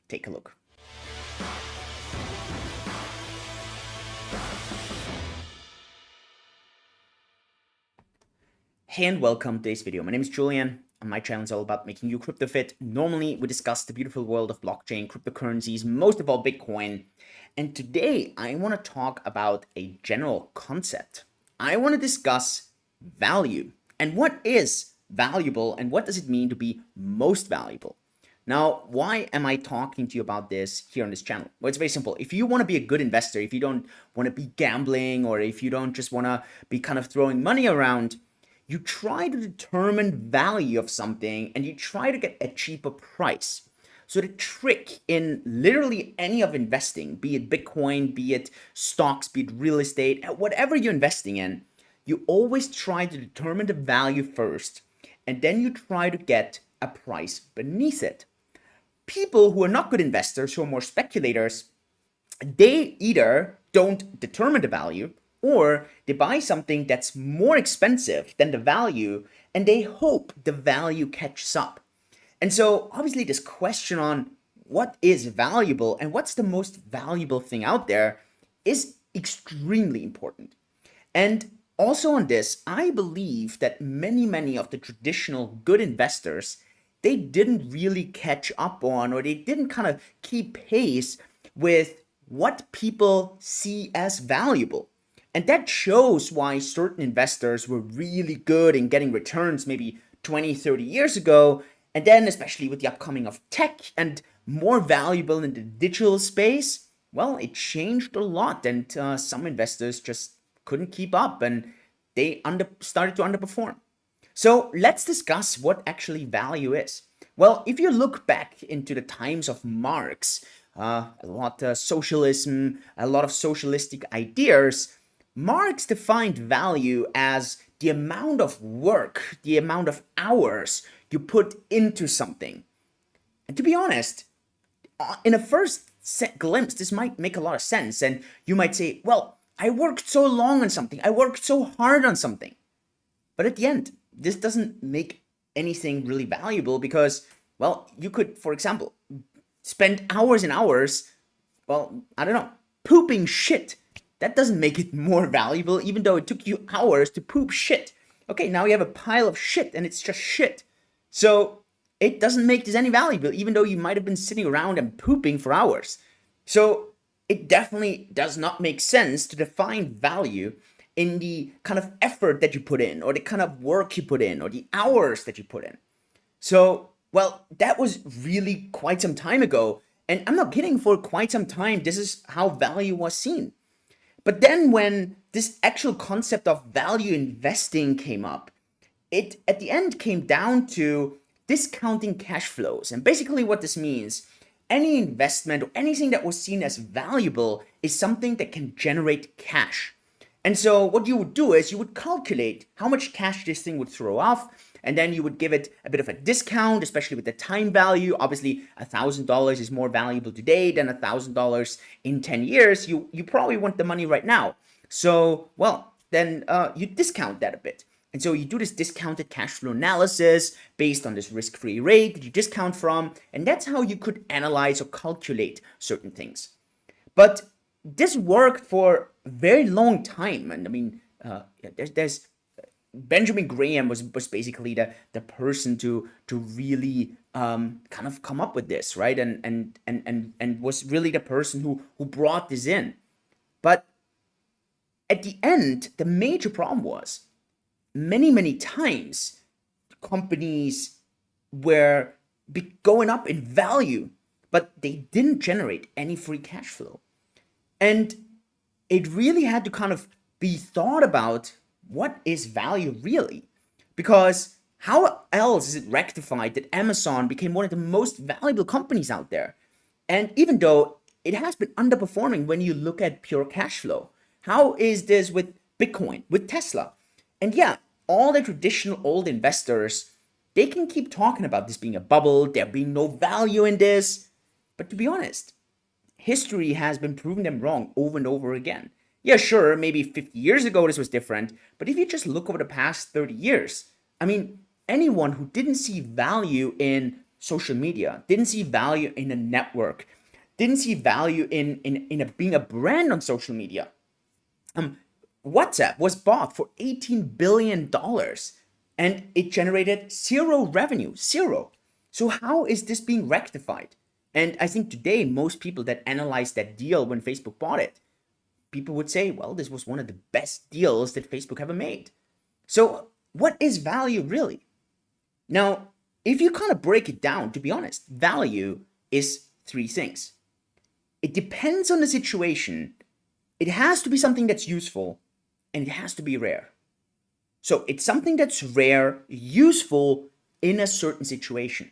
take a look. Hey and welcome to today's video. My name is Julian and my channel is all about making you crypto fit. Normally we discuss the beautiful world of blockchain, cryptocurrencies, most of all Bitcoin. And today I want to talk about a general concept. I want to discuss value and what is valuable and what does it mean to be most valuable. Now, why am I talking to you about this here on this channel? Well, it's very simple. If you want to be a good investor, if you don't want to be gambling, or if you don't just want to be kind of throwing money around, you try to determine value of something and you try to get a cheaper price. So the trick in literally any of investing, be it Bitcoin, be it stocks, be it real estate, whatever you're investing in, you always try to determine the value first, and then you try to get a price beneath it. People who are not good investors, who are more speculators, they either don't determine the value, or they buy something that's more expensive than the value and they hope the value catches up. And so obviously this question on what is valuable and what's the most valuable thing out there is extremely important. And also on this, I believe that many of the traditional good investors, they didn't really catch up on, or they didn't kind of keep pace with what people see as valuable. And that shows why certain investors were really good in getting returns maybe 20, 30 years ago. And then especially with the upcoming of tech and more valuable in the digital space, well, it changed a lot. And some investors just couldn't keep up and they started to underperform. So let's discuss what actually value is. Well, if you look back into the times of Marx, a lot of socialism, a lot of socialistic ideas, Marx defined value as the amount of work, the amount of hours you put into something. And to be honest, in a first glimpse, this might make a lot of sense. And you might say, well, I worked so long on something. I worked so hard on something. But at the end, this doesn't make anything really valuable because, well, you could, for example, spend hours and hours, well, I don't know, pooping shit. That doesn't make it more valuable, even though it took you hours to poop shit. Okay, now you have a pile of shit and it's just shit. So it doesn't make this any valuable, even though you might have been sitting around and pooping for hours. So it definitely does not make sense to define value in the kind of effort that you put in, or the kind of work you put in, or the hours that you put in. So, well, that was really quite some time ago. And I'm not kidding, for quite some time, this is how value was seen. But then when this actual concept of value investing came up, it at the end came down to discounting cash flows. And basically what this means, any investment or anything that was seen as valuable is something that can generate cash. And so what you would do is you would calculate how much cash this thing would throw off, and then you would give it a bit of a discount, especially with the time value. Obviously, $1,000 is more valuable today than $1,000 in 10 years. You probably want the money right now. So, well, then you discount that a bit. And so you do this discounted cash flow analysis based on this risk-free rate that you discount from, and that's how you could analyze or calculate certain things. But this worked for a very long time. And I mean, there's Benjamin Graham was basically the person to really kind of come up with this, right? And was really the person who brought this in. But at the end, the major problem was many times companies were going up in value, but they didn't generate any free cash flow. And it really had to kind of be thought about, what is value really? Because how else is it rectified that Amazon became one of the most valuable companies out there? And even though it has been underperforming when you look at pure cash flow, how is this with Bitcoin, with Tesla? And yeah, all the traditional old investors, they can keep talking about this being a bubble, there being no value in this. But to be honest, history has been proving them wrong over and over again. Yeah, sure, maybe 50 years ago this was different, but if you just look over the past 30 years, I mean, anyone who didn't see value in social media, didn't see value in a network, didn't see value in being a brand on social media. WhatsApp was bought for $18 billion and it generated zero revenue, zero. So how is this being rectified? And I think today, most people that analyze that deal when Facebook bought it, people would say, well, this was one of the best deals that Facebook ever made. So what is value really? Now, if you kind of break it down, to be honest, value is three things. It depends on the situation. It has to be something that's useful, and it has to be rare. So it's something that's rare, useful in a certain situation.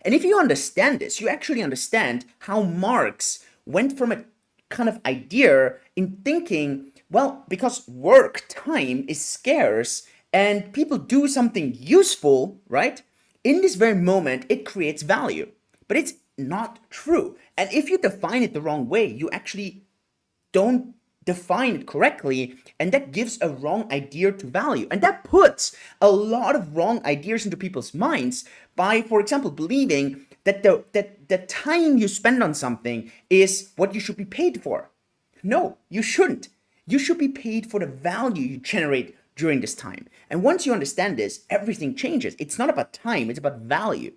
And if you understand this, you actually understand how Marx went from a kind of idea in thinking, well, because work time is scarce and people do something useful, right? In this very moment, it creates value. But it's not true. And if you define it the wrong way, you actually don't define it correctly, and that gives a wrong idea to value. And that puts a lot of wrong ideas into people's minds by, for example, believing that the time you spend on something is what you should be paid for. No, you shouldn't. You should be paid for the value you generate during this time. And once you understand this, everything changes. It's not about time, it's about value.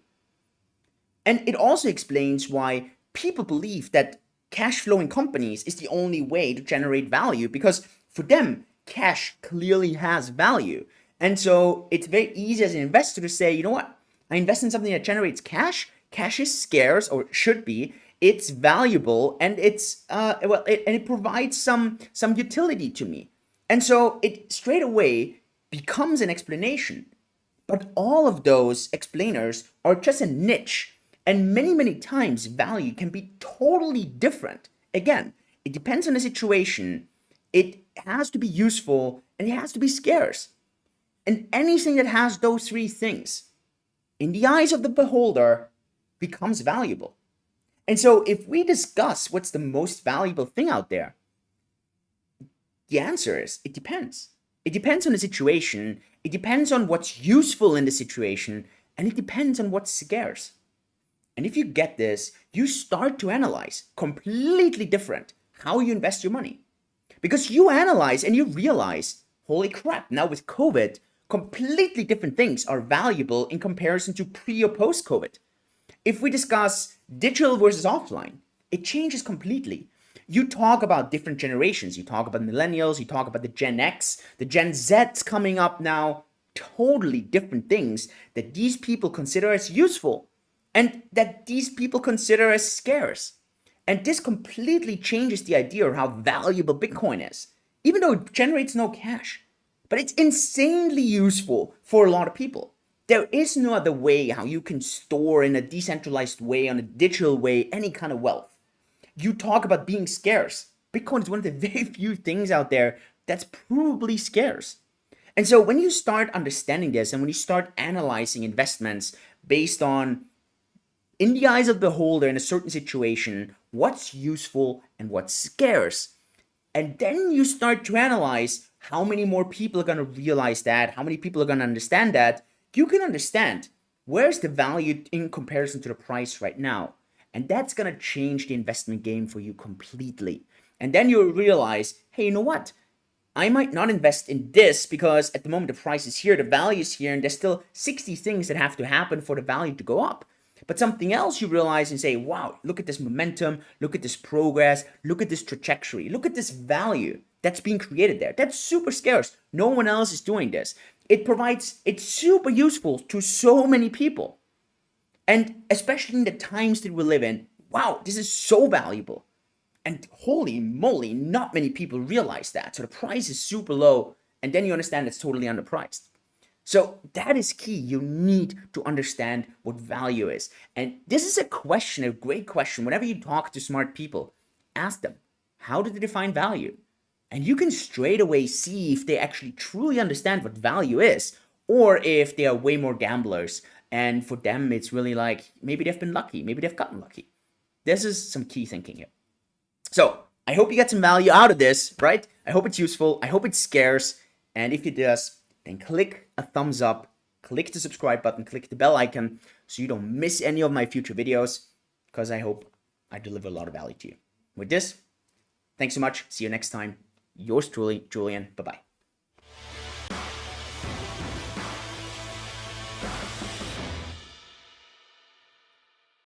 And it also explains why people believe that cash flowing companies is the only way to generate value, because for them, cash clearly has value. And so it's very easy as an investor to say, you know what, I invest in something that generates cash. Cash is scarce, or should be. It's valuable, and it provides some utility to me. And so it straight away becomes an explanation. But all of those explainers are just a niche. And many, many times value can be totally different. Again, it depends on the situation. It has to be useful and it has to be scarce. And anything that has those three things, in the eyes of the beholder, becomes valuable. And so if we discuss what's the most valuable thing out there, the answer is it depends. It depends on the situation, it depends on what's useful in the situation, and it depends on what's scarce. And if you get this, you start to analyze completely different how you invest your money. Because you analyze and you realize, holy crap, now with COVID, completely different things are valuable in comparison to pre or post COVID. If we discuss digital versus offline, it changes completely. You talk about different generations. You talk about millennials, you talk about the Gen X, the Gen Z's coming up now, totally different things that these people consider as useful and that these people consider as scarce. And this completely changes the idea of how valuable Bitcoin is, even though it generates no cash. But it's insanely useful for a lot of people. There is no other way how you can store in a decentralized way, on a digital way, any kind of wealth. You talk about being scarce. Bitcoin is one of the very few things out there that's provably scarce. And so when you start understanding this and when you start analyzing investments based on, in the eyes of the beholder in a certain situation, what's useful and what's scarce, and then you start to analyze how many more people are going to realize that, how many people are going to understand that, you can understand where's the value in comparison to the price right now. And that's going to change the investment game for you completely. And then you'll realize, hey, you know what? I might not invest in this because at the moment the price is here, the value is here, and there's still 60 things that have to happen for the value to go up. But something else you realize and say, wow, look at this momentum, look at this progress, look at this trajectory, look at this value that's being created there. That's super scarce. No one else is doing this. It's super useful to so many people. And especially in the times that we live in, wow, this is so valuable. And holy moly, not many people realize that. So the price is super low, and then you understand it's totally underpriced. So that is key. You need to understand what value is. And this is a question, a great question. Whenever you talk to smart people, ask them, how do they define value? And you can straight away see if they actually truly understand what value is, or if they are way more gamblers. And for them, it's really like, maybe they've been lucky. Maybe they've gotten lucky. This is some key thinking here. So I hope you get some value out of this, right? I hope it's useful. I hope it's scarce. And if it does, then click a thumbs up, click the subscribe button, click the bell icon so you don't miss any of my future videos, because I hope I deliver a lot of value to you. With this, thanks so much. See you next time. Yours truly, Julian. Bye-bye.